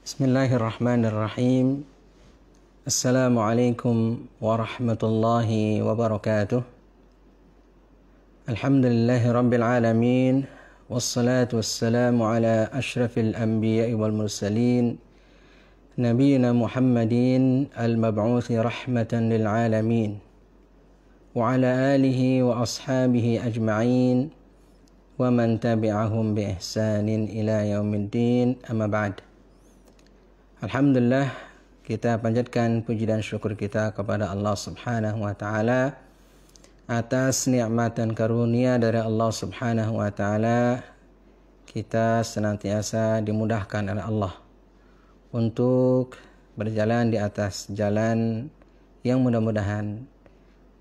Bismillahirrahmanirrahim. Assalamualaikum warahmatullahi wabarakatuh. Alhamdulillahi rabbil alamin. Wassalatu wassalamu ala ashrafil anbiya'i wal mursalin. Nabiyyina Muhammadin al-mab'uthi rahmatan lil alamin. Wa ala alihi wa ashabihi ajma'in. Wa man tabi'ahum bi ihsanin ila yaumiddin. Amma ba'd. Alhamdulillah, kita panjatkan puji dan syukur kita kepada Allah Subhanahu wa taala atas nikmat dan karunia dari Allah Subhanahu wa taala. Kita senantiasa dimudahkan oleh Allah untuk berjalan di atas jalan yang mudah-mudahan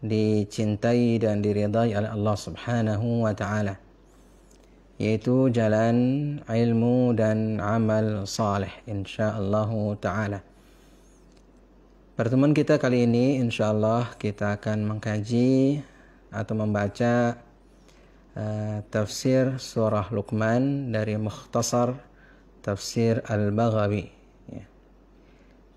dicintai dan diridai oleh Allah Subhanahu wa taala, yaitu jalan ilmu dan amal saleh insyaallah ta'ala. Pertemuan kita kali ini insyaallah kita akan mengkaji atau membaca tafsir surah Luqman dari Mukhtasar Tafsir Al-Baghawi.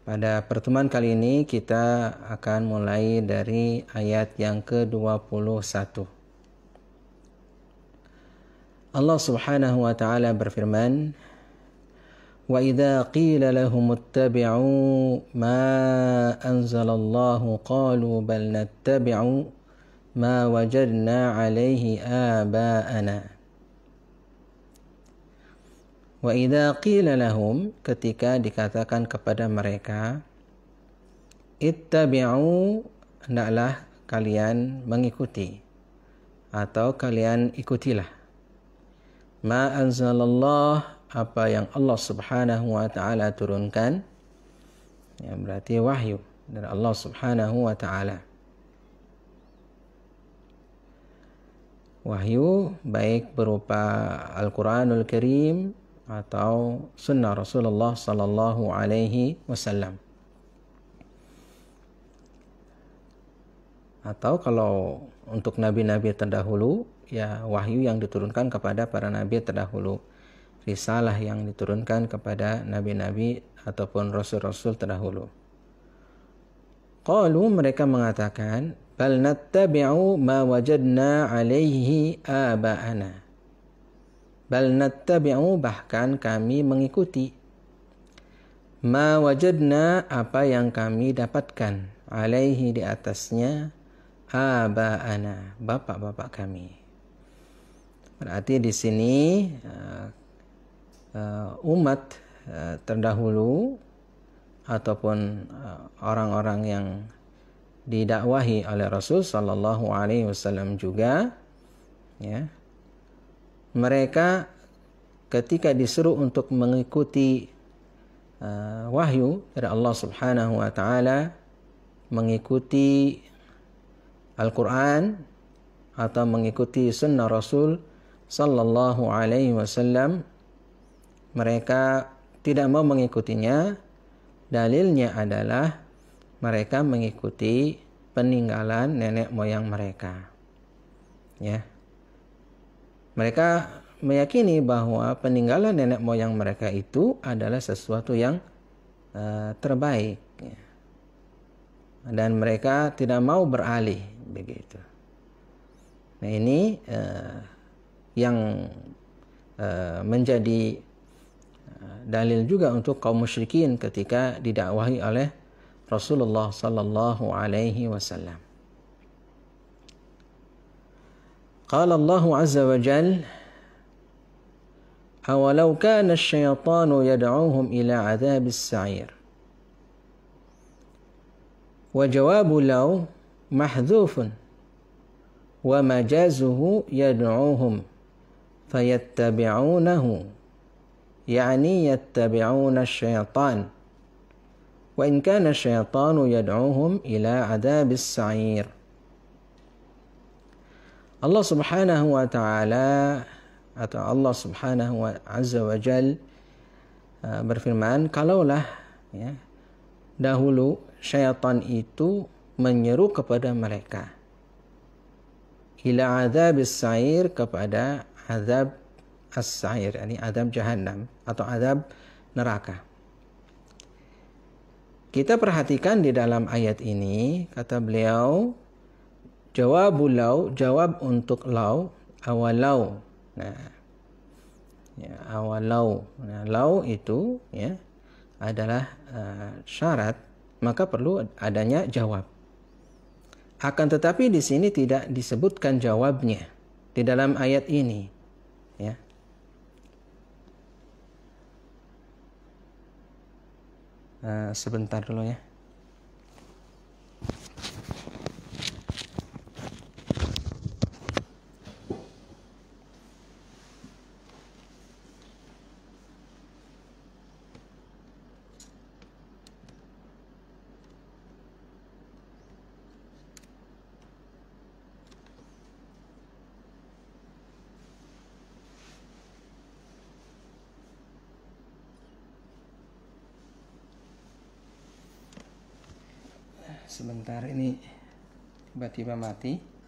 Pada pertemuan kali ini kita akan mulai dari ayat yang ke-21. Allah Subhanahu wa taala berfirman, "Wa idza qila lahum ittabi'u ma anzalallahu qalu bal nattabi'u ma wajadna 'alaihi aba'ana." Wa idza qila lahum, ketika dikatakan kepada mereka, ittabi'u, hendaklah kalian mengikuti atau kalian ikutilah ma anzalallah, apa yang Allah Subhanahu wa taala turunkan, ya berarti wahyu dari Allah Subhanahu wa taala. Wahyu baik berupa Al-Qur'anul Karim atau sunnah Rasulullah sallallahu alaihi wasallam. Atau kalau untuk nabi-nabi terdahulu, ya wahyu yang diturunkan kepada para nabi terdahulu, risalah yang diturunkan kepada nabi-nabi ataupun rasul-rasul terdahulu. Qalu, mereka mengatakan, bal nattabi'u ma wajadna 'alaihi aba'ana. Bal nattabi'u, bahkan kami mengikuti, ma wajadna, apa yang kami dapatkan, 'alaihi, di atasnya, aba'ana, bapak-bapak kami. Berarti di sini umat terdahulu ataupun orang-orang yang didakwahi oleh Rasul sallallahu alaihi wasallam juga, ya, mereka ketika disuruh untuk mengikuti wahyu dari Allah Subhanahu wa taala, mengikuti Al-Quran atau mengikuti sunnah Rasul sallallahu alaihi wasallam, mereka tidak mau mengikutinya. Dalilnya adalah mereka mengikuti peninggalan nenek moyang mereka. Ya. Mereka meyakini bahwa peninggalan nenek moyang mereka itu adalah sesuatu yang terbaik. Ya. Dan mereka tidak mau beralih begitu. Nah, ini yang menjadi dalil juga untuk kaum musyrikin ketika didakwahi oleh Rasulullah sallallahu alaihi wasallam. Qala Allah azza wa jalla, awalau kana asy-syaitanu yad'uuhum ila 'adzabis sa'ir. Wa jawabu law mahdhufun wa majazuhu yad'uuhum fayattabi'unahu, yani yattabi'una asy-syaitan, wa in kana asy-syaitanu yad'uuhum ila 'adzabis sa'ir. Allah Subhanahu wa taala atau Allah Subhanahu wa azza wa jal berfirman, kalaulah, ya, dahulu syaitan itu menyeru kepada mereka ila adzabis sa'ir, kepada azab as-sa'ir, yakni azab jahannam atau azab neraka. Kita perhatikan di dalam ayat ini, kata beliau, jawabul lau, jawab untuk lau, awalau. Nah, ya, awalau. Nah, lau itu ya adalah syarat, maka perlu adanya jawab. Akan tetapi di sini tidak disebutkan jawabnya di dalam ayat ini, ya. Sebentar dulu ya. Sebentar, ini tiba-tiba mati.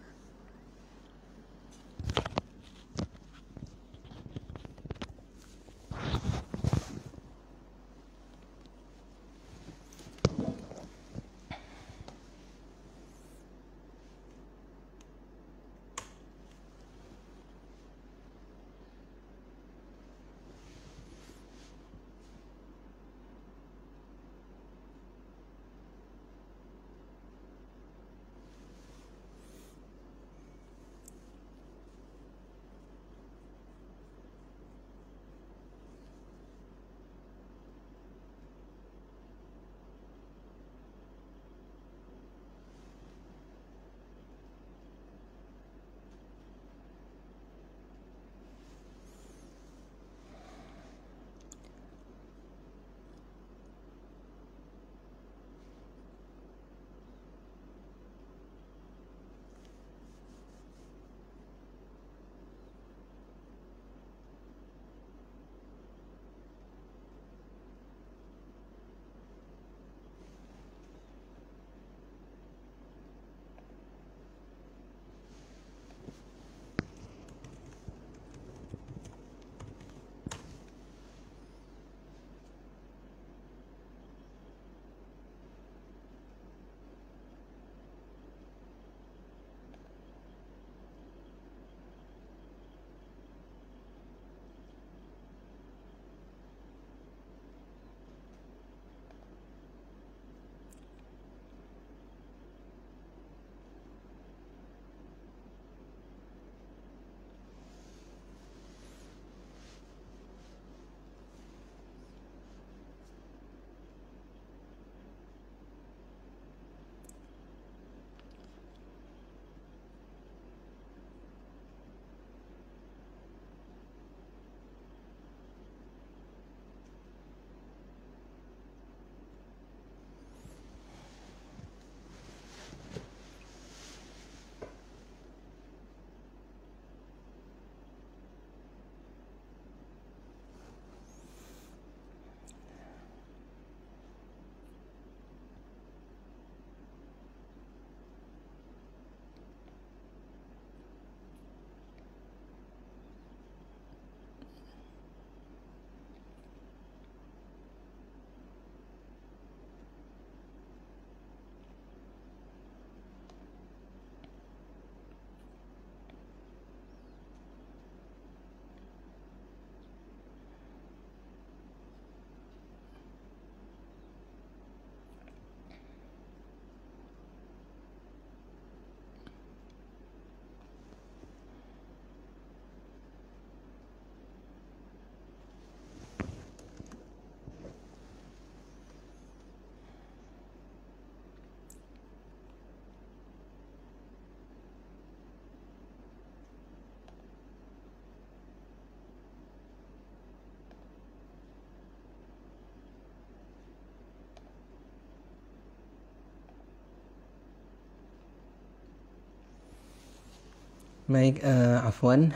Baik, afwan,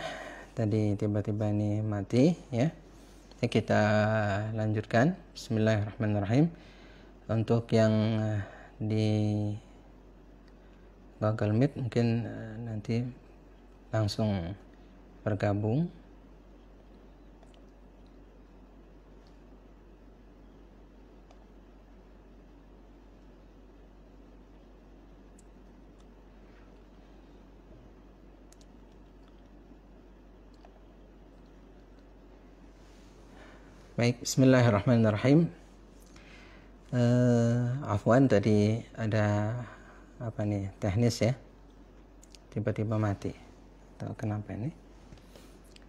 tadi tiba-tiba ini mati ya. Jadi kita lanjutkan. Bismillahirrahmanirrahim. Untuk yang di Google Meet mungkin nanti langsung bergabung. Baik, bismillahirrahmanirrahim. Afwan, tadi ada apa nih, teknis ya, tiba-tiba mati. Tahu kenapa ini?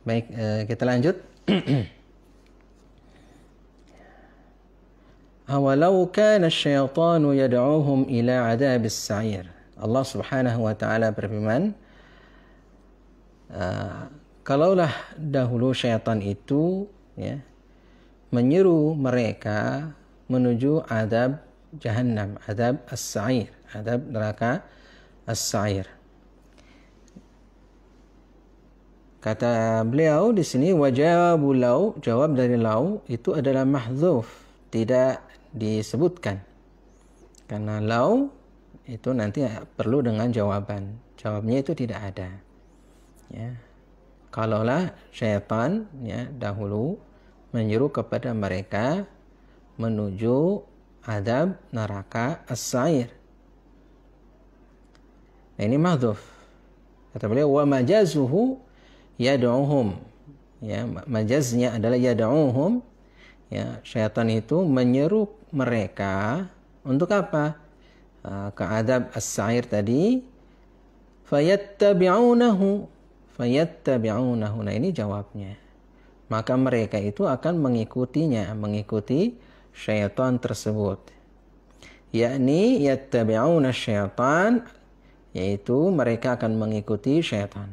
Baik, kita lanjut. Awalau kana asyaitanu yad'uhum ila adabis sa'ir. Allah Subhanahu wa taala berfirman, kalaulah dahulu syaitan itu ya menyeru mereka menuju adab jahannam, adab as-sa'ir, adab neraka as-sa'ir. Kata beliau di sini, wajabu lau, jawab dari lau itu adalah mahdzuf, tidak disebutkan. Karena lau itu nanti perlu dengan jawaban. Jawabnya itu tidak ada. Ya. Kalaulah syaitan ya dahulu menyeru kepada mereka menuju adab neraka as-sa'ir. Nah, ini mahdzuf. Kata beliau, wa majazuhu yad'uhum. Ya, majaznya adalah yad'uhum. Ya, syaitan itu menyeru mereka untuk apa? Ke adab as-sa'ir tadi. Fayattabi'unahu. Nah, ini jawabnya. Maka mereka itu akan mengikutinya, mengikuti syaitan tersebut. Yakni yattabi'una syaitan, yaitu mereka akan mengikuti syaitan.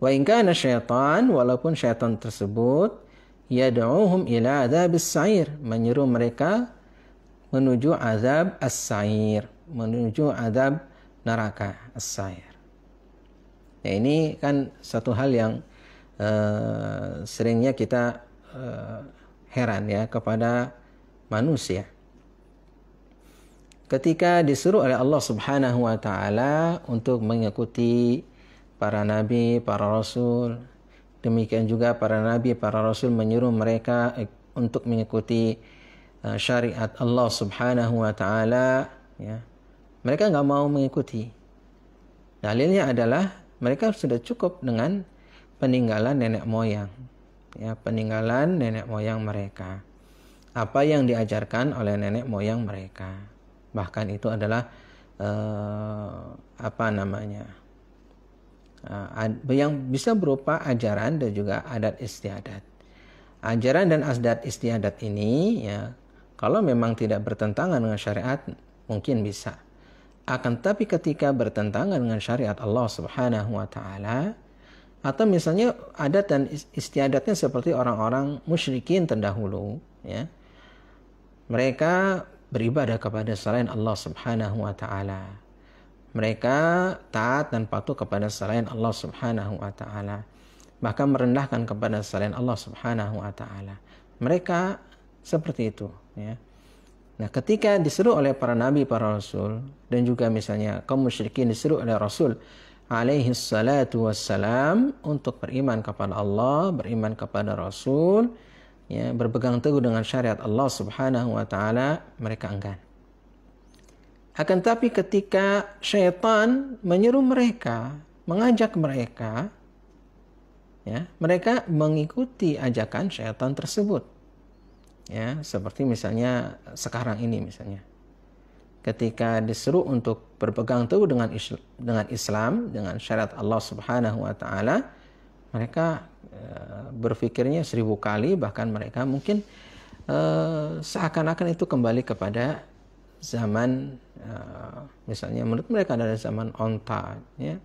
Wa in kana syaitan, walaupun syaitan tersebut yad'uhum ila adzabis sa'ir, menyeru mereka menuju azab as-sa'ir, menuju azab neraka as-sa'ir. Ya, ini kan satu hal yang seringnya kita heran ya kepada manusia. Ketika disuruh oleh Allah Subhanahu wa taala untuk mengikuti para nabi, para rasul, demikian juga para nabi, para rasul menyuruh mereka untuk mengikuti syariat Allah Subhanahu wa taala, ya. Mereka nggak mau mengikuti. Dalilnya adalah mereka sudah cukup dengan peninggalan nenek moyang, ya, peninggalan nenek moyang mereka. Apa yang diajarkan oleh nenek moyang mereka, bahkan itu adalah yang bisa berupa ajaran dan juga adat istiadat. Ajaran dan adat istiadat ini, ya, kalau memang tidak bertentangan dengan syariat, mungkin bisa. Akan tapi ketika bertentangan dengan syariat Allah Subhanahu wa taala, atau misalnya adat dan istiadatnya seperti orang-orang musyrikin terdahulu, ya. Mereka beribadah kepada selain Allah Subhanahu wa taala. Mereka taat dan patuh kepada selain Allah Subhanahu wa taala. Bahkan merendahkan kepada selain Allah Subhanahu wa taala. Mereka seperti itu, ya. Nah, ketika disuruh oleh para nabi, para rasul, dan juga misalnya kaum musyrikin disuruh oleh Rasul alaihi salatu wassalam untuk beriman kepada Allah, beriman kepada Rasul, ya, berpegang teguh dengan syariat Allah Subhanahu wa taala, mereka enggan. Akan tapi ketika syaitan menyeru mereka, mengajak mereka, ya, mereka mengikuti ajakan syaitan tersebut. Ya, seperti misalnya sekarang ini misalnya. Ketika disuruh untuk berpegang teguh dengan Islam, dengan syariat Allah Subhanahu wa taala, mereka berpikirnya 1000 kali, bahkan mereka mungkin seakan-akan itu kembali kepada zaman misalnya menurut mereka adalah zaman onta, ya,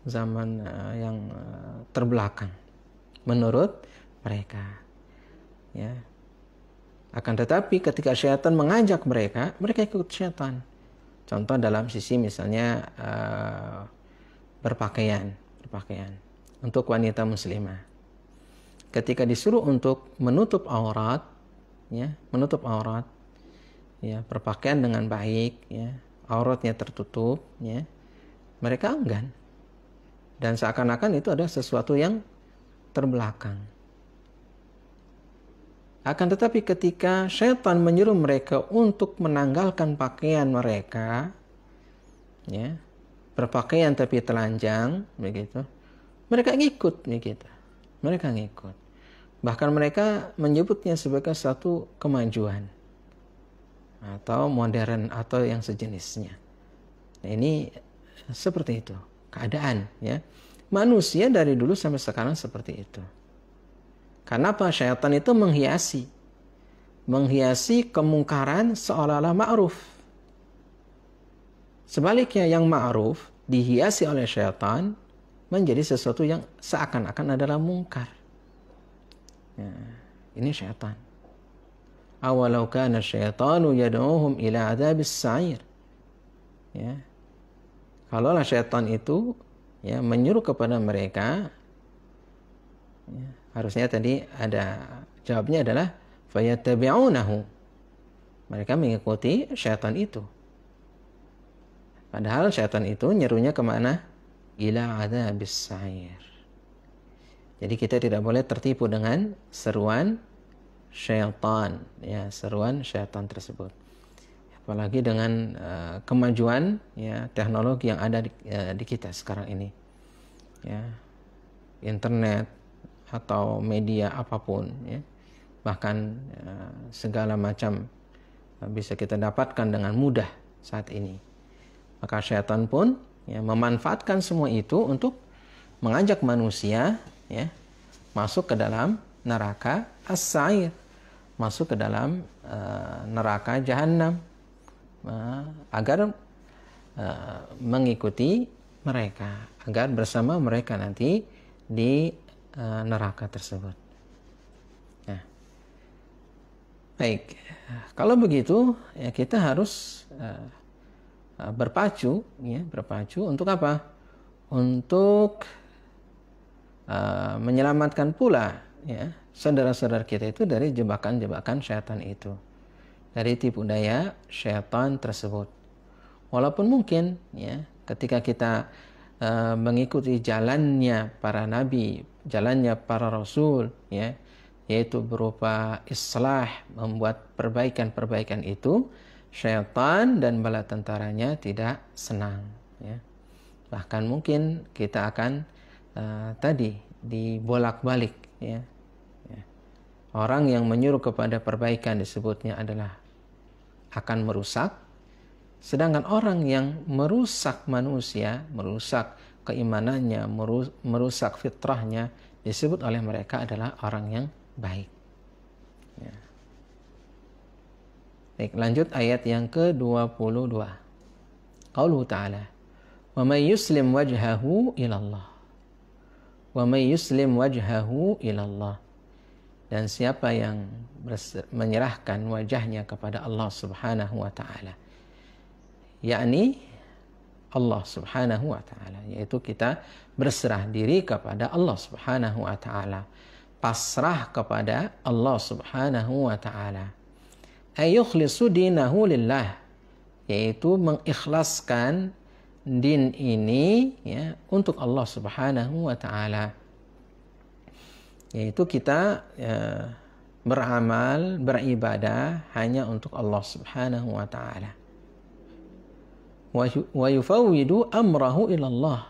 zaman yang terbelakang menurut mereka, ya. Akan tetapi ketika syaitan mengajak mereka, mereka ikut syaitan. Contoh dalam sisi misalnya berpakaian untuk wanita muslimah. Ketika disuruh untuk menutup aurat, ya, ya, berpakaian dengan baik, ya, auratnya tertutup, ya, mereka enggan. Dan seakan-akan itu adalah sesuatu yang terbelakang. Akan tetapi ketika syaitan menyuruh mereka untuk menanggalkan pakaian mereka, ya, berpakaian tapi telanjang, begitu, mereka ngikut, begitu. Mereka ngikut. Bahkan mereka menyebutnya sebagai satu kemajuan atau modern atau yang sejenisnya. Nah, ini seperti itu keadaan, ya. Manusia dari dulu sampai sekarang seperti itu. Karena apa? Syaitan itu menghiasi kemungkaran seolah-olah ma'ruf. Sebaliknya yang ma'ruf dihiasi oleh syaitan menjadi sesuatu yang seakan-akan adalah mungkar. Ya, ini syaitan. Awalau kana syaitanu yad'uhum ila adzabis sa'ir. Ya. Kalaulah syaitan itu ya menyuruh kepada mereka, ya, harusnya tadi ada jawabnya adalah fayattabi'unahu. Mereka mengikuti syaitan itu. Padahal syaitan itu nyerunya kemana? Ila adzabis sa'ir. Jadi kita tidak boleh tertipu dengan seruan syaitan, ya, seruan syaitan tersebut. Apalagi dengan kemajuan ya teknologi yang ada di kita sekarang ini, ya, internet atau media apapun, ya, bahkan segala macam bisa kita dapatkan dengan mudah saat ini. Maka syaitan pun ya memanfaatkan semua itu untuk mengajak manusia ya masuk ke dalam neraka as-sa'ir, masuk ke dalam neraka jahanam, agar mengikuti mereka, agar bersama mereka nanti di neraka tersebut. Nah, baik, kalau begitu ya kita harus berpacu untuk apa? Untuk menyelamatkan pula ya saudara-saudara kita itu dari jebakan-jebakan syaitan itu, dari tipu daya syaitan tersebut. Walaupun mungkin ya ketika kita mengikuti jalannya para nabi, jalannya para rasul, ya, yaitu berupa islah, membuat perbaikan-perbaikan itu, syaitan dan bala tentaranya tidak senang, ya. Bahkan mungkin kita akan tadi dibolak-balik, ya. Orang yang menyuruh kepada perbaikan disebutnya adalah akan merusak, sedangkan orang yang merusak manusia, merusak keimanannya, merusak fitrahnya, disebut oleh mereka adalah orang yang baik. Ya. Baik, lanjut ayat yang ke-22. Qauluhu ta'ala, wa may yuslim wajhahu ilallah. Wa may yuslim wajhahu ilallah. Dan siapa yang menyerahkan wajahnya kepada Allah Subhanahu wa ta'ala, yakni Allah Subhanahu wa ta'ala, yaitu kita berserah diri kepada Allah Subhanahu wa ta'ala, pasrah kepada Allah Subhanahu wa ta'ala. Ayukhlisu dinahu lillah, yaitu mengikhlaskan din ini ya untuk Allah Subhanahu wa ta'ala, yaitu kita beramal, beribadah hanya untuk Allah Subhanahu wa ta'ala. Wa yufawwidu amrahu ilallah,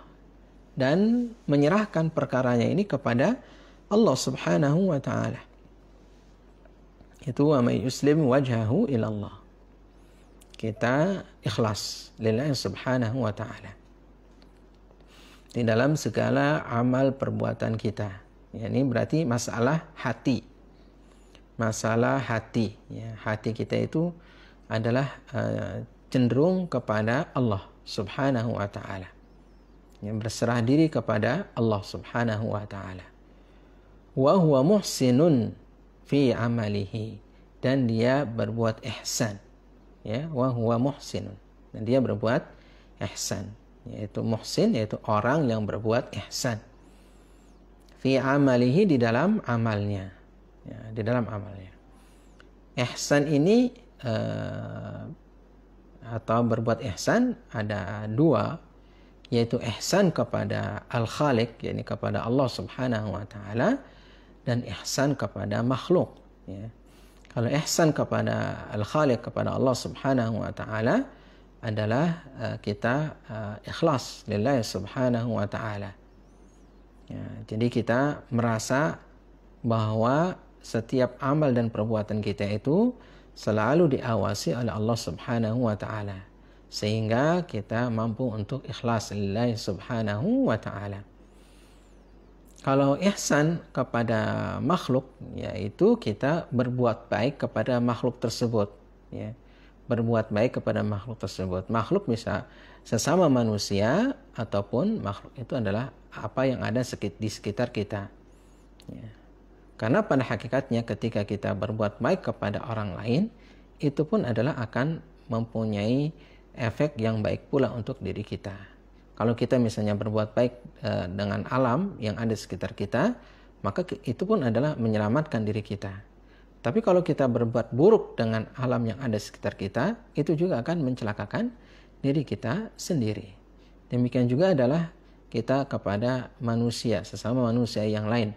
dan menyerahkan perkaranya ini kepada Allah Subhanahu wa ta'ala. Itu wa may yuslim wajhahu ilallah. Kita ikhlas lillahi Subhanahu wa ta'ala di dalam segala amal perbuatan kita. Ya, ini berarti masalah hati. Masalah hati. Ya, hati kita itu adalah cenderung kepada Allah Subhanahu wa ta'ala. Yang berserah diri kepada Allah Subhanahu wa ta'ala. Wa huwa muhsinun fi amalihi, dan dia berbuat ihsan. Ya, wa huwa muhsinun, dan dia berbuat ihsan. Yaitu muhsin, yaitu orang yang berbuat ihsan. Fi amalihi, di dalam amalnya. Ya, di dalam amalnya. Ihsan ini atau berbuat ihsan ada dua, yaitu ihsan kepada al-khaliq, yakni kepada Allah Subhanahu wa ta'ala, dan ihsan kepada makhluk. Ya. Kalau ihsan kepada al-khaliq, kepada Allah Subhanahu wa ta'ala, adalah kita ikhlas lillahi Subhanahu wa ta'ala. Ya, jadi kita merasa bahwa setiap amal dan perbuatan kita itu selalu diawasi oleh Allah Subhanahu wa taala, sehingga kita mampu untuk ikhlas lillahi Subhanahu wa taala. Kalau ihsan kepada makhluk, yaitu kita berbuat baik kepada makhluk tersebut, ya. Berbuat baik kepada makhluk tersebut. Makhluk bisa sesama manusia ataupun makhluk itu adalah apa yang ada di sekitar kita. Ya. Karena pada hakikatnya ketika kita berbuat baik kepada orang lain, itu pun adalah akan mempunyai efek yang baik pula untuk diri kita. Kalau kita misalnya berbuat baik dengan alam yang ada di sekitar kita, maka itu pun adalah menyelamatkan diri kita. Tapi kalau kita berbuat buruk dengan alam yang ada di sekitar kita, itu juga akan mencelakakan diri kita sendiri. Demikian juga adalah kita kepada manusia, sesama manusia yang lain.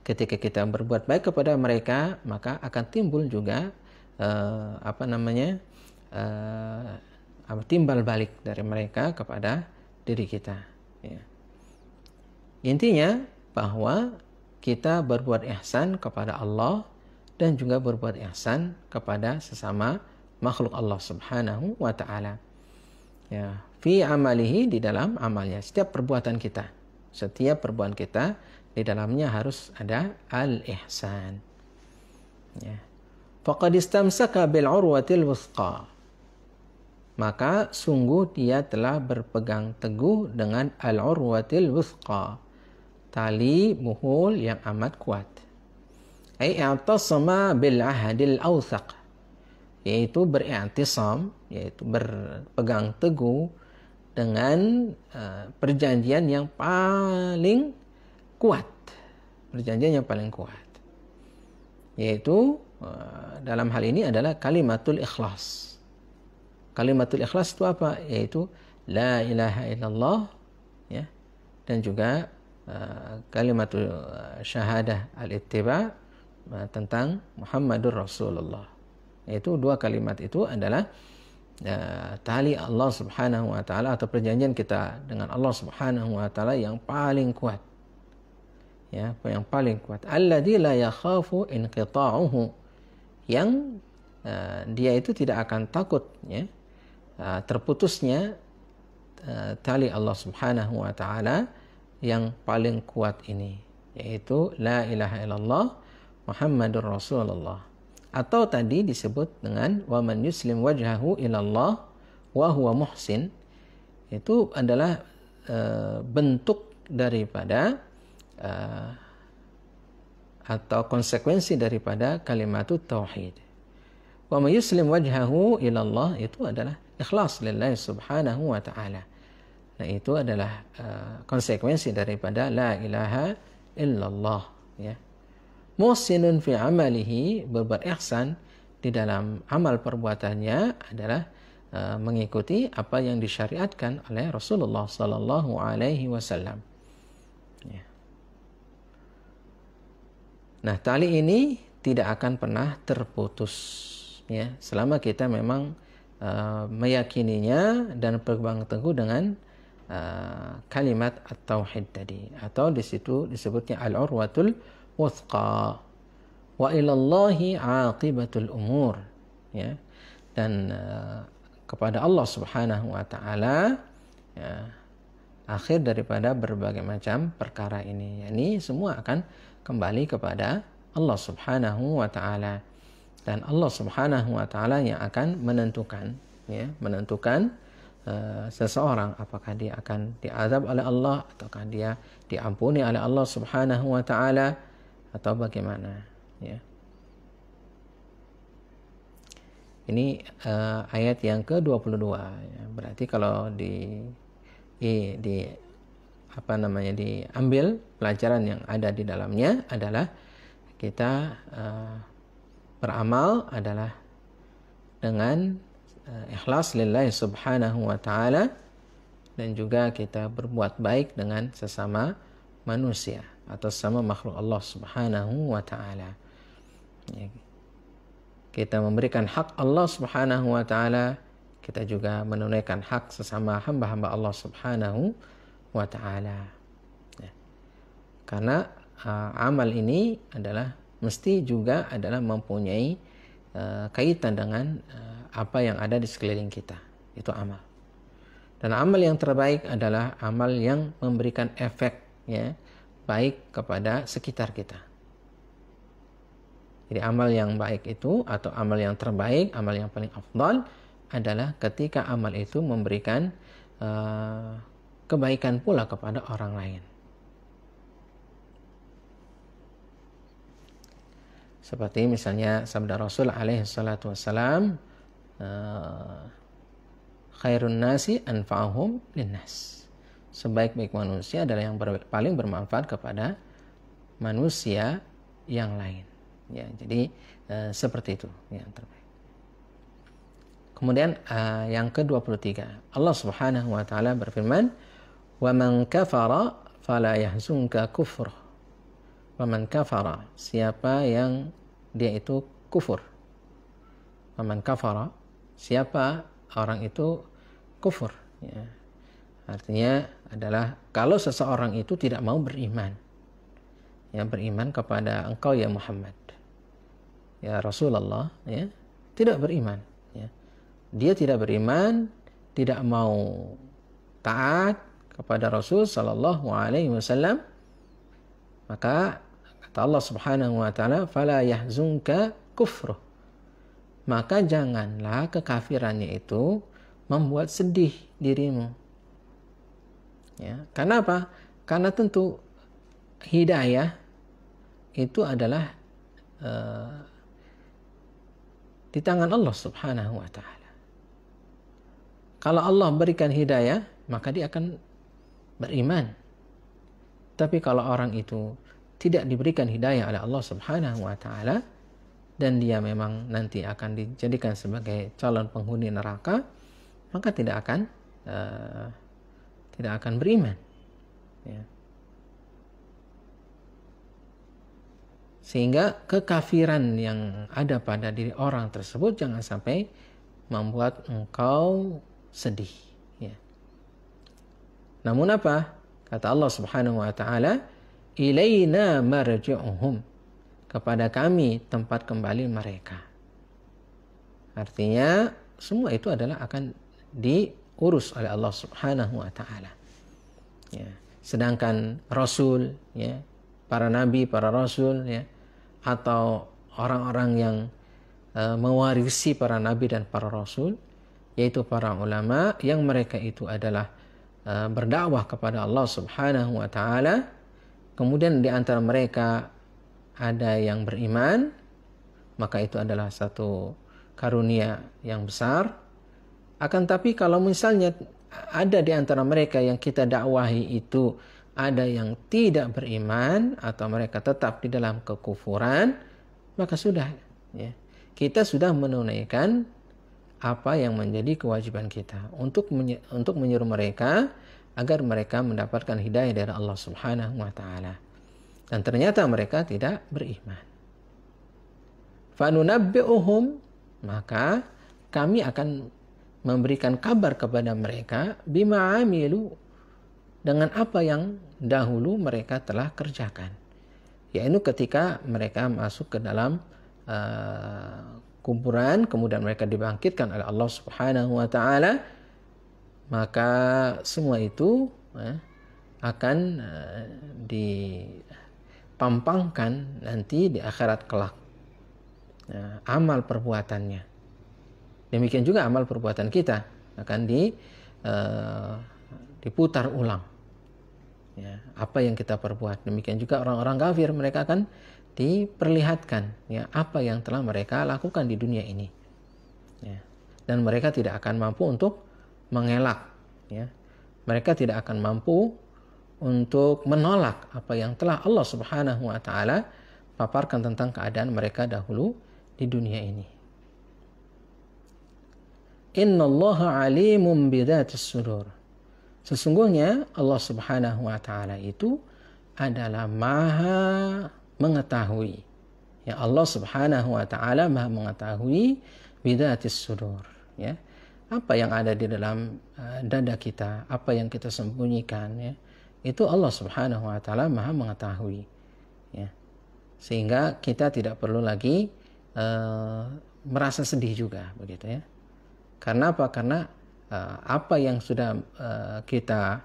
Ketika kita berbuat baik kepada mereka, maka akan timbul juga timbal balik dari mereka kepada diri kita. Ya. Intinya bahwa kita berbuat ihsan kepada Allah dan juga berbuat ihsan kepada sesama makhluk Allah Subhanahu wa taala. Ya, fi amalihi, di dalam amalnya, setiap perbuatan kita. Setiap perbuatan kita di dalamnya harus ada al-ihsan. Ya. Faqad istamsaka bil urwatil wuthqa. Maka sungguh dia telah berpegang teguh dengan al-urwatil wuthqa, tali muhul yang amat kuat. Ai i'tasama bil ahadil awthaq, yaitu beri'tisam, yaitu berpegang teguh dengan perjanjian yang paling kuat. Perjanjian yang paling kuat, yaitu dalam hal ini adalah kalimatul ikhlas. Kalimatul ikhlas itu apa? Yaitu la ilaha illallah, ya, dan juga kalimatul syahadah al-ittiba tentang Muhammadur Rasulullah. Yaitu dua kalimat itu adalah tali Allah Subhanahu wa taala atau perjanjian kita dengan Allah Subhanahu wa taala yang paling kuat. Ya, yang paling kuat. Alladzi la yakhafu inqita'uhu, yang dia itu tidak akan takut, ya, terputusnya tali Allah Subhanahu wa taala yang paling kuat ini, yaitu la ilaha illallah Muhammadur Rasulullah. Atau tadi disebut dengan wa man yuslim wajhahu ilallah wa huwa muhsin. Itu adalah bentuk daripada atau konsekuensi daripada kalimatut tauhid. Wa man yuslim wajhahu ilallah itu adalah ikhlas lillahi subhanahu wa ta'ala. Nah, itu adalah konsekuensi daripada la ilaha illallah, ya. Muhsinun fi amalihi, berbuat ihsan di dalam amal perbuatannya adalah mengikuti apa yang disyariatkan oleh Rasulullah sallallahu alaihi wasallam. Ya. Nah, tali ini tidak akan pernah terputus, ya, selama kita memang meyakininya dan berpegang teguh dengan kalimat at-tauhid tadi, atau di situ disebutnya al-urwatul wuthqa, wa ilallahi aqibatul umur, ya, dan kepada Allah Subhanahu wa taala, ya, akhir daripada berbagai macam perkara ini. Yani semua akan kembali kepada Allah Subhanahu wa taala, dan Allah Subhanahu wa taala yang akan menentukan, ya, menentukan seseorang apakah dia akan diazab oleh Allah ataukah dia diampuni oleh Allah Subhanahu wa taala atau bagaimana, ya. Ini ayat yang ke-22, ya. Berarti kalau diambil pelajaran yang ada di dalamnya adalah kita beramal adalah dengan ikhlas lillahi subhanahu wa ta'ala, dan juga kita berbuat baik dengan sesama manusia atau sama makhluk Allah Subhanahu wa taala. Ya. Kita memberikan hak Allah Subhanahu wa taala, kita juga menunaikan hak sesama hamba-hamba Allah Subhanahu wa taala. Ya. Karena amal ini adalah mesti juga adalah mempunyai kaitan dengan apa yang ada di sekeliling kita. Itu amal. Dan amal yang terbaik adalah amal yang memberikan efek ya baik kepada sekitar kita. Jadi amal yang baik itu atau amal yang terbaik, amal yang paling afdal adalah ketika amal itu memberikan kebaikan pula kepada orang lain. Seperti misalnya sabda Rasul alaihi salatu wassalam, khairun nasi anfa'uhum linnas. Sebaik-baik manusia adalah yang paling bermanfaat kepada manusia yang lain. Ya, jadi seperti itu yang terbaik. Kemudian yang ke-23, Allah Subhanahu wa taala berfirman, "Wa man kafara fala yahzunka kufruh." Wa man kafara, siapa yang dia itu kufur. Wa man kafara, siapa orang itu kufur, ya. Artinya adalah kalau seseorang itu tidak mau beriman, ya, beriman kepada engkau ya Muhammad, ya Rasulullah, ya, tidak beriman, ya. Dia tidak beriman, tidak mau taat kepada Rasul sallallahu alaihi wasallam, maka kata Allah Subhanahu wa taala, fala yahzunka kufruh. Maka janganlah kekafirannya itu membuat sedih dirimu. Ya, karena apa? Karena tentu hidayah itu adalah di tangan Allah Subhanahu wa taala. Kalau Allah berikan hidayah, maka dia akan beriman. Tapi kalau orang itu tidak diberikan hidayah oleh Allah Subhanahu wa taala dan dia memang nanti akan dijadikan sebagai calon penghuni neraka, maka tidak akan beriman. Ya. Sehingga kekafiran yang ada pada diri orang tersebut jangan sampai membuat engkau sedih. Ya. Namun apa? Kata Allah Subhanahu wa taala, ilaina marji'uhum, kepada kami tempat kembali mereka. Artinya semua itu adalah akan diurus oleh Allah Subhanahu wa taala. Ya. Sedangkan rasul, ya, para nabi, para rasul, ya, atau orang-orang yang mewarisi para nabi dan para rasul, yaitu para ulama yang mereka itu adalah berdakwah kepada Allah Subhanahu wa taala. Kemudian di antara mereka ada yang beriman, maka itu adalah satu karunia yang besar. Akan tapi kalau misalnya ada di antara mereka yang kita dakwahi itu ada yang tidak beriman atau mereka tetap di dalam kekufuran, maka sudah, ya, kita sudah menunaikan apa yang menjadi kewajiban kita untuk menyuruh mereka agar mereka mendapatkan hidayah dari Allah Subhanahu wa taala. Dan ternyata mereka tidak beriman. Fanunabbi'uhum, maka kami akan memberikan kabar kepada mereka bima amilu, dengan apa yang dahulu mereka telah kerjakan. Yaitu ketika mereka masuk ke dalam kuburan, kemudian mereka dibangkitkan oleh Allah Subhanahu wa taala, maka semua itu akan dipampangkan nanti di akhirat kelak. Amal perbuatannya. Demikian juga amal perbuatan kita akan diputar ulang. Ya, apa yang kita perbuat. Demikian juga orang-orang kafir, mereka akan diperlihatkan, ya, apa yang telah mereka lakukan di dunia ini. Ya. Dan mereka tidak akan mampu untuk mengelak. Ya. Mereka tidak akan mampu untuk menolak apa yang telah Allah Subhanahu wa taala paparkan tentang keadaan mereka dahulu di dunia ini. Innallaha alimun bidzatis sudur. Sesungguhnya Allah Subhanahu wa taala itu adalah Maha mengetahui. Ya, Allah Subhanahu wa taala Maha mengetahui bidzatis sudur, ya. Apa yang ada di dalam dada kita, apa yang kita sembunyikan, ya. Itu Allah Subhanahu wa taala Maha mengetahui. ya. Sehingga kita tidak perlu lagi merasa sedih juga, begitu ya. Karena apa? Karena apa yang sudah kita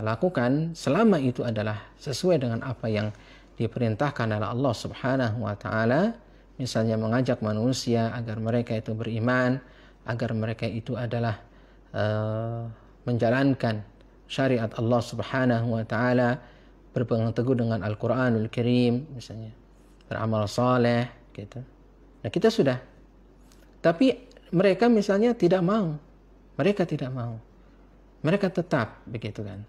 lakukan selama itu adalah sesuai dengan apa yang diperintahkan oleh Allah Subhanahu wa taala, misalnya mengajak manusia agar mereka itu beriman, agar mereka itu adalah menjalankan syariat Allah Subhanahu wa taala, berpegang teguh dengan Al-Qur'anul Karim, misalnya beramal saleh gitu. Nah, kita sudah. Tapi mereka misalnya tidak mau. Mereka tidak mau. Mereka tetap begitu kan.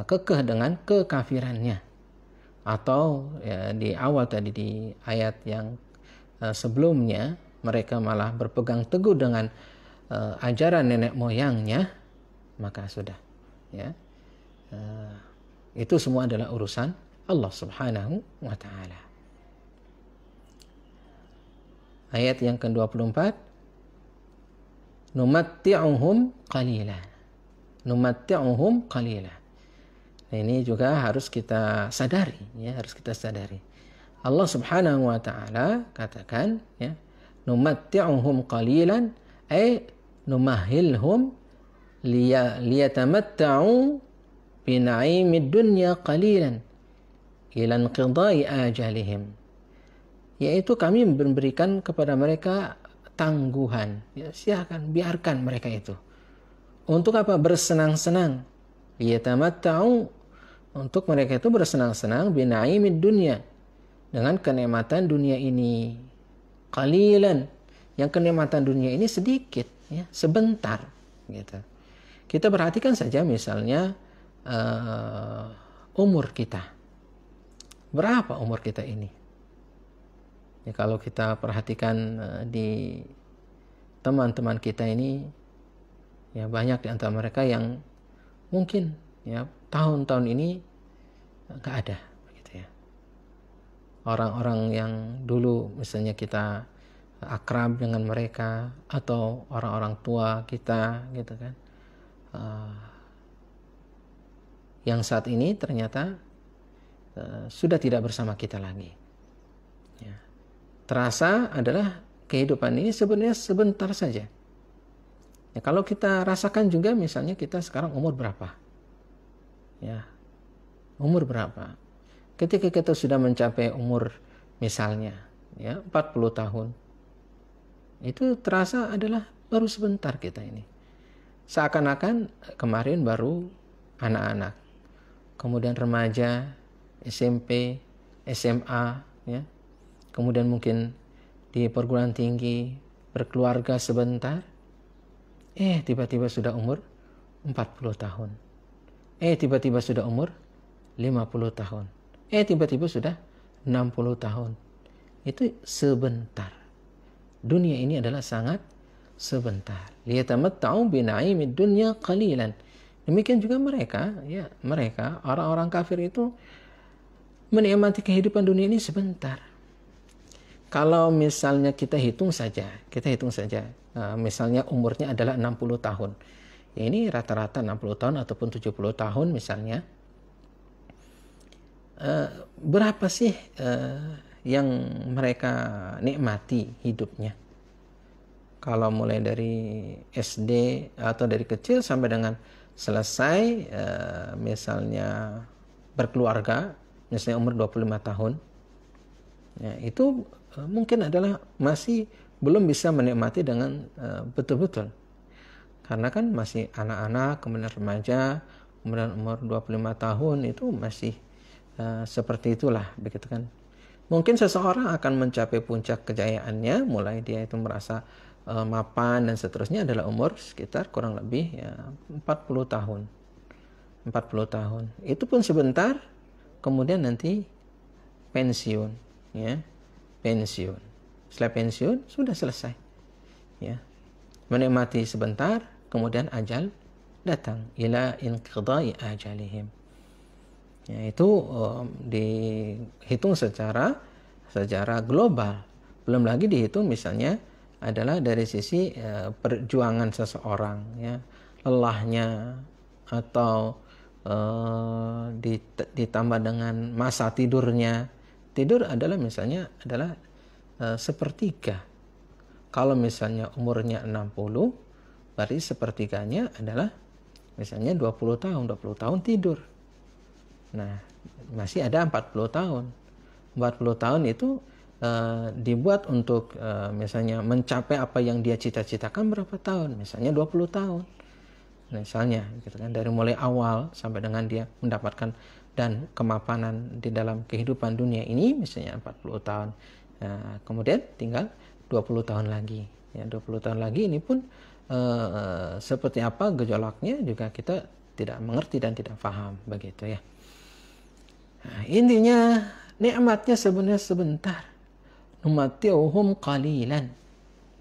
Kekeh dengan kekafirannya. Atau ya, di awal tadi di ayat yang sebelumnya mereka malah berpegang teguh dengan ajaran nenek moyangnya, maka sudah ya. Itu semua adalah urusan Allah Subhanahu wa taala. Ayat yang ke-24, numatti'uhum qalila. Numatti'uhum qalila. Nah, ini juga harus kita sadari, ya, harus kita sadari. Allah Subhanahu wa taala katakan, ya, numatti'uhum qalilan ay numahhilhum liyatamatta'u bi na'imid dunya qalilan ila inqidai ajalihim. Yaitu kami memberikan kepada mereka tangguhan. Ya, silakan biarkan mereka itu. Untuk apa? Bersenang-senang. Liyatamatta'u, untuk mereka itu bersenang-senang bina'imid dunya, dengan kenikmatan dunia ini. Qalilan, yang kenikmatan dunia ini sedikit, ya, sebentar gitu. Kita perhatikan saja misalnya umur kita. Berapa umur kita ini? Ya, kalau kita perhatikan di teman-teman kita ini, ya banyak di antara mereka yang mungkin ya tahun-tahun ini nggak ada, begitu ya. Orang-orang yang dulu misalnya kita akrab dengan mereka, atau orang-orang tua kita, gitu kan, yang saat ini ternyata sudah tidak bersama kita lagi. Ya. Terasa adalah kehidupan ini sebenarnya sebentar saja. Ya, kalau kita rasakan juga misalnya kita sekarang umur berapa? Ya, umur berapa? Ketika kita sudah mencapai umur misalnya ya 40 tahun, itu terasa adalah baru sebentar kita ini. Seakan-akan kemarin baru anak-anak, kemudian remaja, SMP, SMA, ya. Kemudian mungkin di perguruan tinggi, berkeluarga sebentar, tiba-tiba sudah umur 40 tahun. Tiba-tiba sudah umur 50 tahun. Tiba-tiba sudah 60 tahun. Itu sebentar. Dunia ini adalah sangat sebentar. Liyatamatta'u bina'imid dunya qalilan. Demikian juga mereka, ya, mereka orang-orang kafir itu menikmati kehidupan dunia ini sebentar. Kalau misalnya kita hitung saja, misalnya umurnya adalah 60 tahun. Ya, ini rata-rata 60 tahun ataupun 70 tahun misalnya. Berapa sih yang mereka nikmati hidupnya? Kalau mulai dari SD atau dari kecil sampai dengan selesai, misalnya berkeluarga, misalnya umur 25 tahun, ya, itu mungkin adalah masih belum bisa menikmati dengan betul-betul. Karena kan masih anak-anak, kemudian remaja, kemudian umur 25 tahun itu masih seperti itulah, begitu kan. Mungkin seseorang akan mencapai puncak kejayaannya, mulai dia itu merasa mapan dan seterusnya adalah umur sekitar kurang lebih ya 40 tahun. 40 tahun. Itu pun sebentar, kemudian nanti pensiun, ya. Pensiun. Setelah pensiun sudah selesai. Ya. Menikmati sebentar, kemudian ajal datang, ila inqidai ajalihim. Ya, itu dihitung secara global. Belum lagi dihitung misalnya adalah dari sisi perjuangan seseorang, ya, lelahnya, atau ditambah dengan masa tidurnya. Tidur adalah misalnya adalah sepertiga. Kalau misalnya umurnya 60, berarti sepertiganya adalah misalnya 20 tahun. 20 tahun tidur. Nah, masih ada 40 tahun. 40 tahun itu dibuat untuk misalnya mencapai apa yang dia cita-citakan berapa tahun? Misalnya 20 tahun. Misalnya gitu kan, dari mulai awal sampai dengan dia mendapatkan dan kemapanan di dalam kehidupan dunia ini misalnya 40 tahun. Nah, kemudian tinggal 20 tahun lagi. Ya, 20 tahun lagi ini pun seperti apa gejolaknya juga kita tidak mengerti dan tidak paham begitu ya. Nah, intinya nikmatnya sebenarnya sebentar. Numati'uhum qalilan.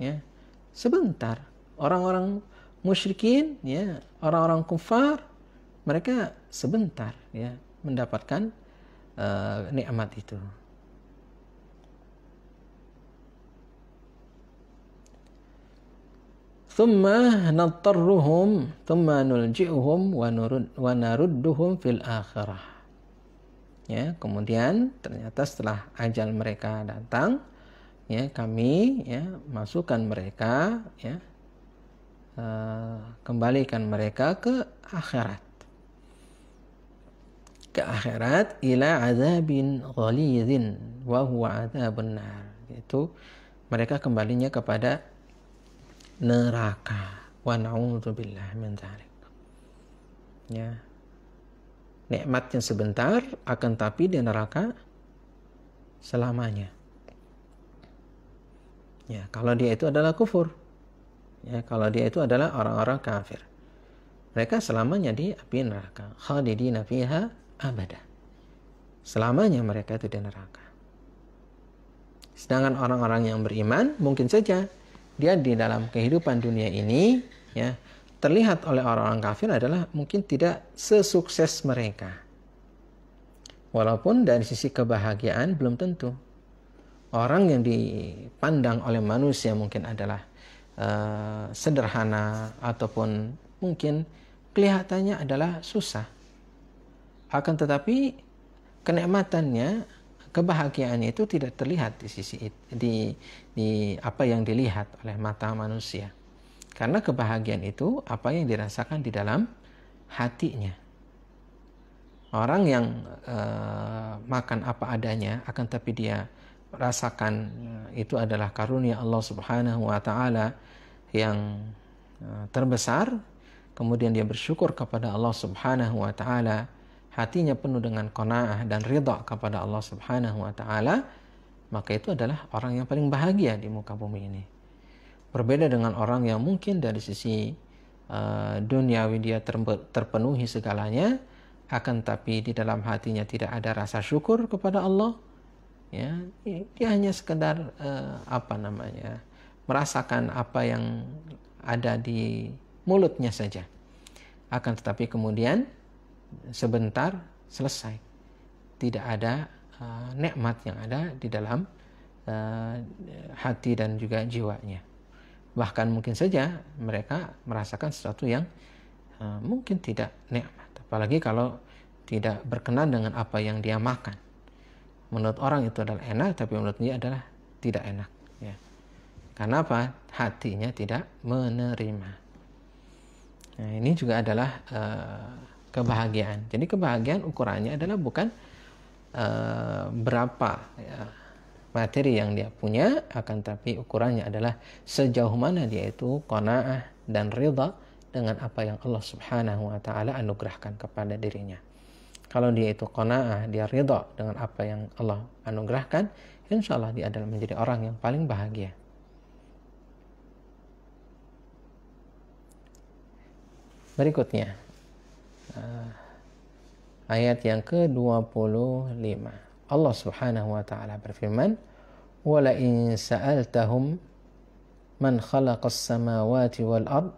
Ya. Sebentar. Orang-orang musyrikin, ya, orang-orang kufar, mereka sebentar ya mendapatkan nikmat itu. Thumma nattarruhum thumma nulji'uhum wa narudduhum fil akhirah. Ya, kemudian ternyata setelah ajal mereka datang, ya, kami ya masukkan mereka, ya, kembalikan mereka ke akhirat. Ke akhirat ila azabin ghalidhin wa huwa adzabun nar. Itu mereka kembalinya kepada neraka. Wa na'udzubillah min dzalik. Ya. Nikmatnya sebentar, akan tapi di neraka selamanya. Ya, kalau dia itu adalah kufur. Ya, kalau dia itu adalah orang-orang kafir. Mereka selamanya di api neraka. Khalidina fiha abada. Selamanya mereka itu di neraka. Sedangkan orang-orang yang beriman, mungkin saja dia di dalam kehidupan dunia ini, ya, terlihat oleh orang-orang kafir adalah mungkin tidak sesukses mereka. Walaupun dari sisi kebahagiaan belum tentu. Orang yang dipandang oleh manusia mungkin adalah sederhana ataupun mungkin kelihatannya adalah susah. Akan tetapi kenikmatannya, kebahagiaannya itu tidak terlihat di sisi di apa yang dilihat oleh mata manusia. Karena kebahagiaan itu apa yang dirasakan di dalam hatinya. Orang yang makan apa adanya, akan tapi dia rasakan itu adalah karunia Allah Subhanahu wa taala yang terbesar, kemudian dia bersyukur kepada Allah Subhanahu wa taala, hatinya penuh dengan qanaah dan ridha kepada Allah Subhanahu wa taala, maka itu adalah orang yang paling bahagia di muka bumi ini. Berbeda dengan orang yang mungkin dari sisi duniawi dia terpenuhi segalanya, akan tapi di dalam hatinya tidak ada rasa syukur kepada Allah. Ya, dia hanya sekedar merasakan apa yang ada di mulutnya saja. Akan tetapi kemudian sebentar selesai. Tidak ada nikmat yang ada di dalam hati dan juga jiwanya. Bahkan mungkin saja mereka merasakan sesuatu yang mungkin tidak nikmat. Apalagi kalau tidak berkenan dengan apa yang dia makan. Menurut orang itu adalah enak, tapi menurut dia adalah tidak enak. Ya. Karena apa? Hatinya tidak menerima. Nah, ini juga adalah kebahagiaan. Jadi kebahagiaan ukurannya adalah bukan berapa ya, materi yang dia punya, akan tapi ukurannya adalah sejauh mana dia itu qanaah dan ridha dengan apa yang Allah Subhanahu wa taala anugerahkan kepada dirinya. Kalau dia itu qanaah, dia ridha dengan apa yang Allah anugerahkan, insyaallah dia adalah menjadi orang yang paling bahagia. Berikutnya ayat yang ke-25. Allah Subhanahu wa taala berfirman, "Wa la in sa'altahum man khalaqas samawati wal ard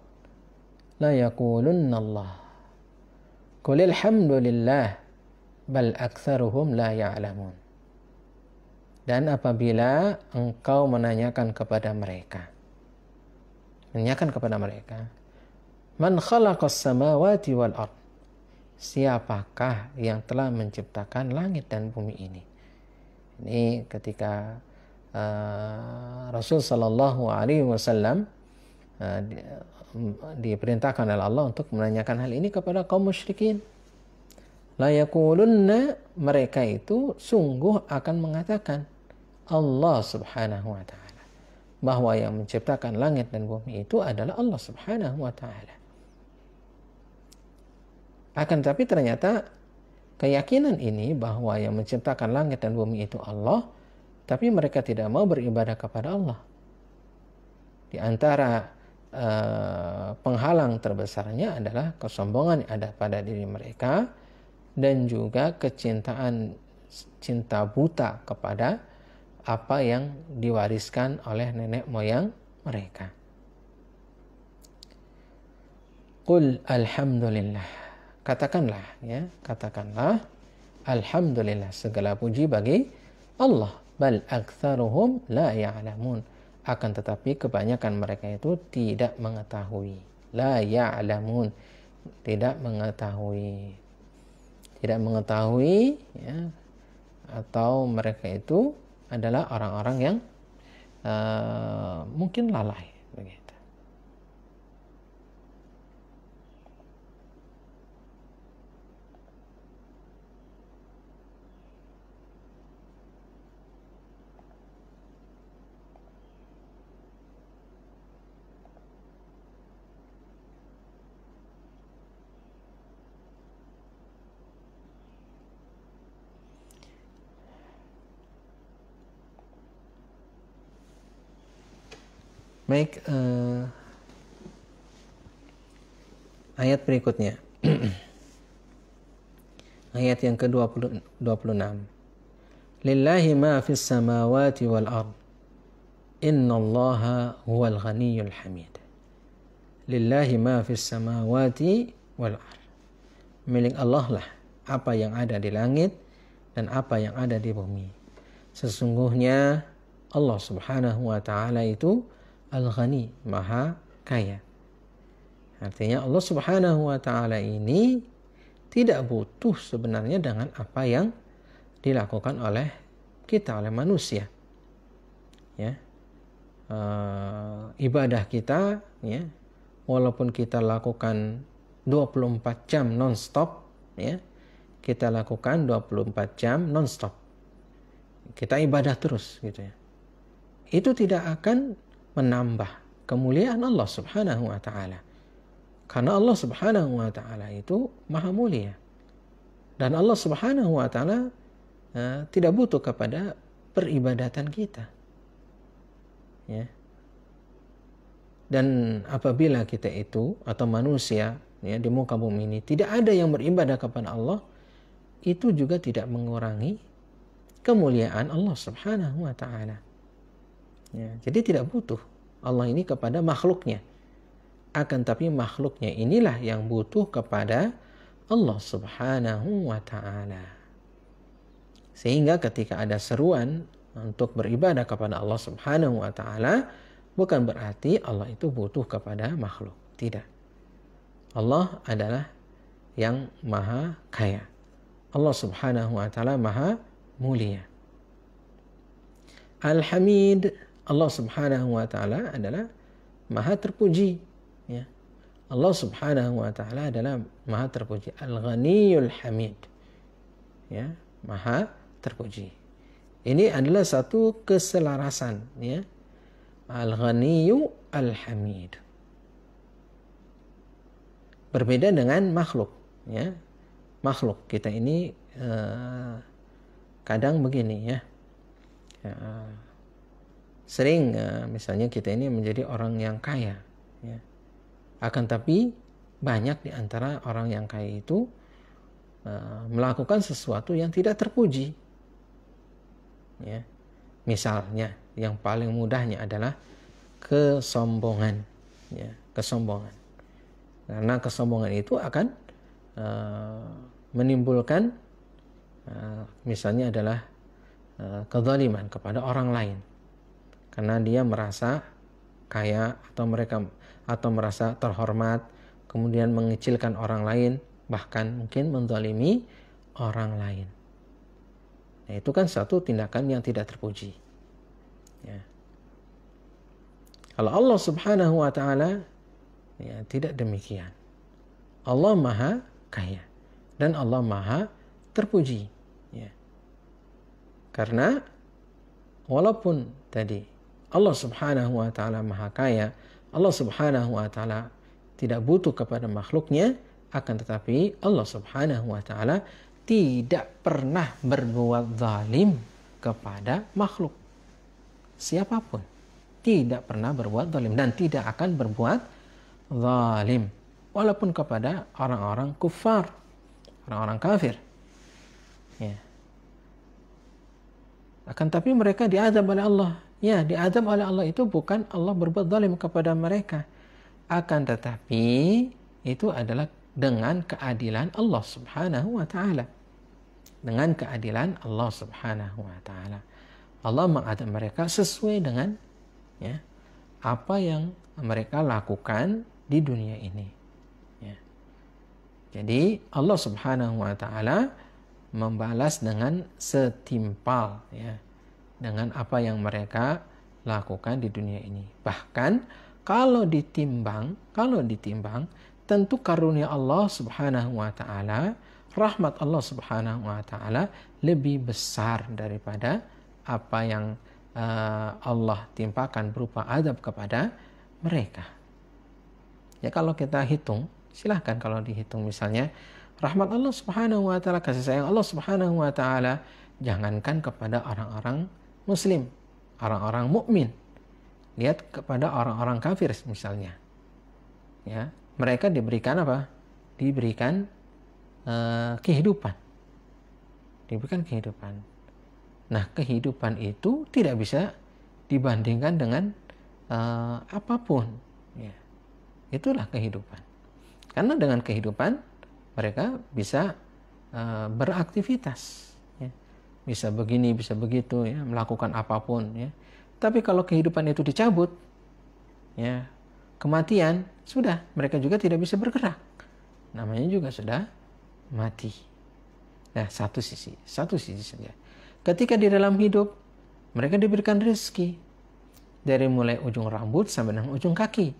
la yaqulunna Allah. Qul alhamdulillah bal aktsaruhum la ya'lamun." Dan apabila engkau menanyakan kepada mereka, man khalaqas samawati wal ard, siapakah yang telah menciptakan langit dan bumi ini? Ini ketika Rasul Sallallahu Alaihi Wasallam diperintahkan oleh Allah untuk menanyakan hal ini kepada kaum musyrikin. La yaqulunna, mereka itu sungguh akan mengatakan Allah Subhanahu wa taala, bahwa yang menciptakan langit dan bumi itu adalah Allah Subhanahu wa taala. Akan tetapi ternyata keyakinan ini bahwa yang menciptakan langit dan bumi itu Allah, tapi mereka tidak mau beribadah kepada Allah. Di antara penghalang terbesarnya adalah kesombongan yang ada pada diri mereka dan juga kecintaan, cinta buta kepada apa yang diwariskan oleh nenek moyang mereka. Qul alhamdulillah, katakanlah alhamdulillah, segala puji bagi Allah. Bal aktsaruhum la ya'lamun, akan tetapi kebanyakan mereka itu tidak mengetahui. La ya'lamun, tidak mengetahui, ya, atau mereka itu adalah orang-orang yang mungkin lalai begitu. Baik, ayat berikutnya. Ayat yang ke-26. Lillahi ma fis samawati wal ard. Innallaha huwal ghaniyyul hamid. Lillahi ma fis samawati wal ard. Milik Allah lah apa yang ada di langit dan apa yang ada di bumi. Sesungguhnya Allah Subhanahu wa taala itu Al-Ghani, Maha Kaya. Artinya Allah Subhanahu wa taala ini tidak butuh sebenarnya dengan apa yang dilakukan oleh kita, oleh manusia. Ya. Ibadah kita, ya, walaupun kita lakukan 24 jam non-stop, ya, kita lakukan 24 jam non-stop. Kita ibadah terus gitu ya. Itu tidak akan menambah kemuliaan Allah Subhanahu wa taala. Karena Allah Subhanahu wa taala itu maha mulia. Dan Allah Subhanahu wa taala tidak butuh kepada peribadatan kita. Ya. Dan apabila kita itu atau manusia, ya, di muka bumi ini tidak ada yang beribadah kepada Allah, itu juga tidak mengurangi kemuliaan Allah Subhanahu wa taala. Ya, jadi tidak butuh Allah ini kepada makhluknya. Akan tapi makhluknya inilah yang butuh kepada Allah Subhanahu wa ta'ala. Sehingga ketika ada seruan untuk beribadah kepada Allah Subhanahu wa ta'ala, bukan berarti Allah itu butuh kepada makhluk. Tidak. Allah adalah yang maha kaya. Allah Subhanahu wa ta'ala maha mulia. Al-Hamid, Allah Subhanahu wa taala adalah maha terpuji, ya. Allah Subhanahu wa taala adalah maha terpuji. Al-Ghaniyyul Hamid. Ya, maha terpuji. Ini adalah satu keselarasan, ya. Al-Ghaniyyu Al-Hamid. Berbeda dengan makhluk, ya. Makhluk kita ini kadang begini, ya. Sering misalnya kita ini menjadi orang yang kaya, ya. Akan tapi banyak di antara orang yang kaya itu melakukan sesuatu yang tidak terpuji, ya. Misalnya yang paling mudahnya adalah kesombongan, ya, kesombongan. Karena kesombongan itu akan menimbulkan misalnya adalah kezaliman kepada orang lain. Karena dia merasa kaya atau merasa terhormat, kemudian mengecilkan orang lain, bahkan mungkin menzalimi orang lain. Nah, Nah, itu kan satu tindakan yang tidak terpuji. Ya. Kalau Allah Subhanahu wa taala ya tidak demikian. Allah Maha Kaya dan Allah Maha Terpuji. Ya. Karena walaupun tadi Allah Subhanahu wa taala Maha Kaya, Allah Subhanahu wa taala tidak butuh kepada makhluknya, akan tetapi Allah Subhanahu wa taala tidak pernah berbuat zalim kepada makhluk. Siapapun tidak pernah berbuat zalim dan tidak akan berbuat zalim walaupun kepada orang-orang kufar, orang-orang kafir. Ya. Akan tapi mereka diazab oleh Allah. Ya, diazab oleh Allah itu bukan Allah berbuat zalim kepada mereka. Akan tetapi itu adalah dengan keadilan Allah Subhanahu wa taala. Dengan keadilan Allah Subhanahu wa taala. Allah mengadab mereka sesuai dengan ya, apa yang mereka lakukan di dunia ini. Ya. Jadi Allah Subhanahu wa taala membalas dengan setimpal ya dengan apa yang mereka lakukan di dunia ini. Bahkan kalau ditimbang tentu karunia Allah Subhanahu wa taala, rahmat Allah Subhanahu wa taala lebih besar daripada apa yang Allah timpakan berupa azab kepada mereka. Ya kalau kita hitung, silahkan kalau dihitung misalnya rahmat Allah Subhanahu wa taala, kasih sayang Allah Subhanahu wa taala jangankan kepada orang-orang muslim, orang-orang mukmin. Lihat kepada orang-orang kafir misalnya. Ya, mereka diberikan apa? Diberikan kehidupan. Diberikan kehidupan. Nah, kehidupan itu tidak bisa dibandingkan dengan apapun. Ya. Itulah kehidupan. Karena dengan kehidupan mereka bisa beraktivitas, ya. Bisa begini, bisa begitu, ya, melakukan apapun. Ya. Tapi kalau kehidupan itu dicabut, ya, kematian, sudah mereka juga tidak bisa bergerak. Namanya juga sudah mati. Nah, satu sisi saja. Ketika di dalam hidup, mereka diberikan rezeki dari mulai ujung rambut sampai dengan ujung kaki.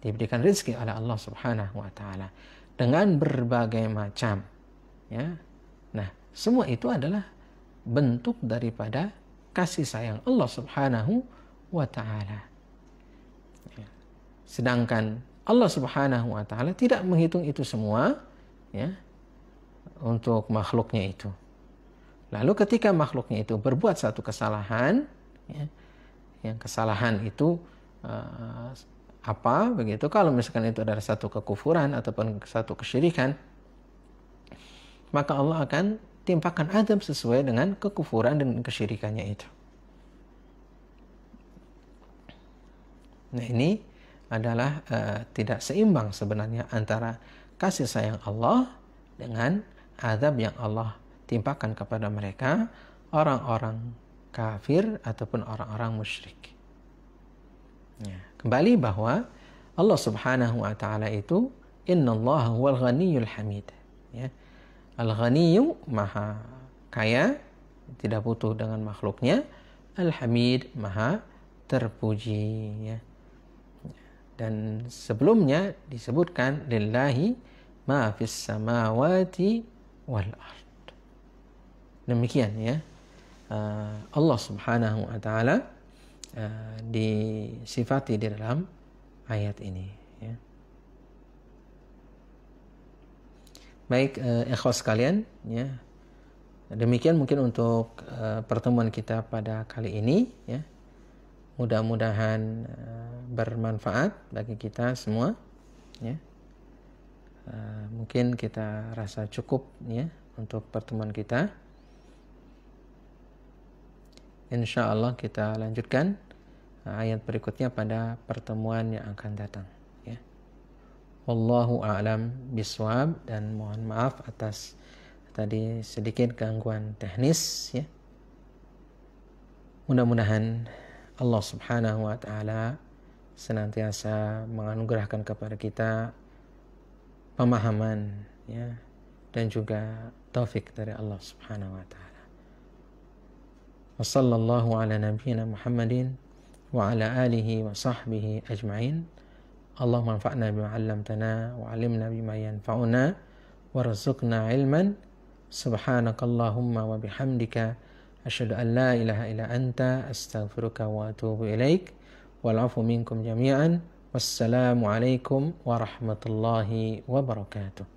Diberikan rezeki oleh Allah Subhanahu wa taala dengan berbagai macam, ya. Nah, semua itu adalah bentuk daripada kasih sayang Allah Subhanahu wa taala. Ya. Sedangkan Allah Subhanahu wa taala tidak menghitung itu semua, ya, untuk makhluknya itu. Lalu ketika makhluknya itu berbuat satu kesalahan, ya, yang kesalahan itu apa begitu, kalau misalkan itu adalah satu kekufuran ataupun satu kesyirikan, maka Allah akan timpakan azab sesuai dengan kekufuran dan kesyirikannya itu. Nah, ini adalah tidak seimbang sebenarnya antara kasih sayang Allah dengan azab yang Allah timpakan kepada mereka, orang-orang kafir ataupun orang-orang musyrik. Ya. Kembali bahwa Allah Subhanahu wa taala itu innallaha huwal ghaniyyul hamid. Ya. Al-Ghaniyyu maha kaya, tidak butuh dengan makhluknya. Al-Hamid maha terpuji. Ya. Dan sebelumnya disebutkan lillahi ma fis samawati wal ard. Demikian ya, Allah Subhanahu wa taala disifati di dalam ayat ini, ya. Baik, ikhwas sekalian, ya. Demikian mungkin untuk pertemuan kita pada kali ini, ya. Mudah-mudahan bermanfaat bagi kita semua, ya. Mungkin kita rasa cukup, ya, untuk pertemuan kita. Insya Allah kita lanjutkan ayat berikutnya pada pertemuan yang akan datang, ya. Wallahu a'lam bishawab, dan mohon maaf atas tadi sedikit gangguan teknis, ya. Mudah-mudahan Allah Subhanahu wa taala senantiasa menganugerahkan kepada kita pemahaman, ya, dan juga taufik dari Allah Subhanahu wa taala. Wa sallallahu ala nabiyyina Muhammadin wa ala alihi wa sahbihi ajma'in. Allahumma anfa'na bima 'allamtana wa 'allimna bima yanfa'una warzuqna ilman. Subhanakallahumma wa bihamdika asyhadu an la ilaha illa anta astaghfiruka wa atubu ilaik. Wal 'afu minkum jami'an. Wassalamu alaikum warahmatullahi wabarakatuh.